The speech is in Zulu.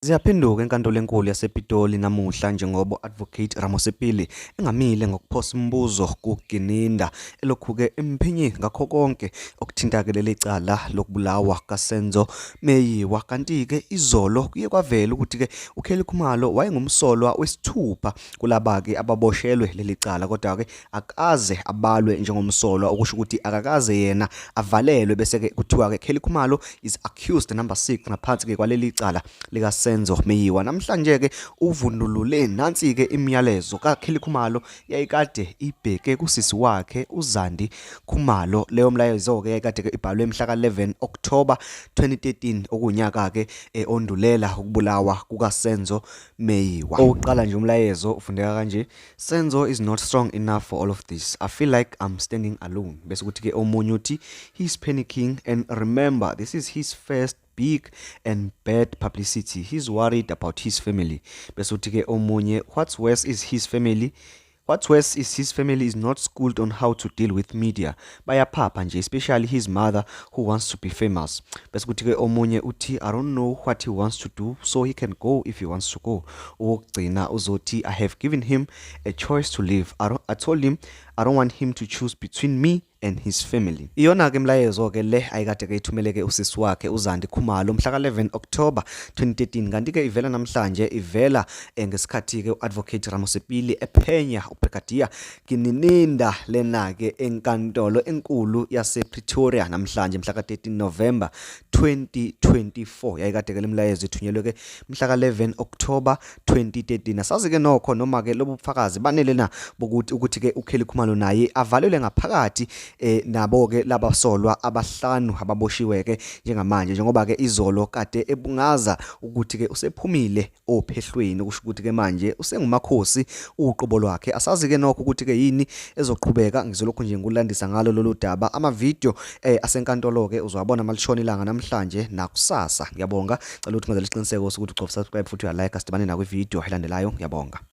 Ziyaphenduka enkantolo enkulu yasePitoli namuhla njengoba u-Advocate Ramosepile engamile ngokuphosa imibuzo kuGininda elokhu-ke emphenyi ngakho konke okuthinta-ke leli cala lokubulawa kaSenzo Meyiwa. Kanti-ke izolo kuye kwavela ukuthi-ke uKelly Khumalo wayengumsolwa wesithupha kulaba-ke ababoshelwe leli cala, kodwa-ke akaze abalwe njengomsolwa, okusho ukuthi akakaze yena avalelwe bese-ke kuthiwa-ke Kelly Khumalo is accused number 6 ngaphansi-ke kwaleli cala likaSenzo Meyiwa. Namhlanje-ke uvundulule nansi-ke imiyalezo kaKelly Khumalo yayikade ibheke kusisi wakhe uZandi Khumalo. Leyo mlayezo-ke yayikade-ke ibhalwe mhla ka-11 October 2013 okunyaka-ke ondulela ukubulawa kukaSenzo Meyiwa. Oqala nje umlayezo ufundeka kanje: Senzo is not strong enough for all of this. I feel like I'm standing alone. Bese kuthi-ke omunye uthi he's panicking and remember this is his first big and bad publicity. He's worried about his family. Bese uthi-ke omunye, what's worse is his family is not schooled on how to deal with media. Bayaphapha nje, especially his mother who wants to be famous. Bese kuthi-ke omunye uthi I don't know what he wants to do, so he can go if he wants to go. Owokugcina uzothi I have given him a choice to live. I told him I don't want him to choose between me and his family. Iyona ke mlayezo-ke le ayikade ke ithumele-ke usisi wakhe uZandi Khumalo mhla ka-11 October 2013. Kanti-ke ivela namhlanje, ivela ngesikhathi-ke u-Advocate Ramosepile ephenya uBrigadier Gininda lena-ke enkantolo enkulu yasePretoria namhlanje mhla ka-13 November 2024. Yayikade-ke le mlayezo ithunyelwe-ke mhla ka-11 October 2013. Asazi-ke nokho noma-ke lobu bufakazi banele na bokuthi ukuthi-ke uKelly Khumalo naye avalelwe ngaphakathi nabo-ke labasolwa abahlanu ababoshiwe-ke njengamanje, njengoba-ke izolo kade ebungaza ukuthi-ke usephumile ophehlweni, kusho ukuthi-ke manje usengumakhosi uqobo lwakhe. Asazi-ke nokho ukuthi-ke yini ezoqhubeka. Ngizolokhu nje ngulandisa ngalo lolu daba. Amavidiyo asenkantolo-ke uzowabona malishona ilanga namhlanje nakusasa. Ngiyabonga, cela ukuthi ngenzele isiqiniseko sokuthi ucofa subscribe futhi uyalike, asidibane nakwividiyo elandelayo. Ngiyabonga.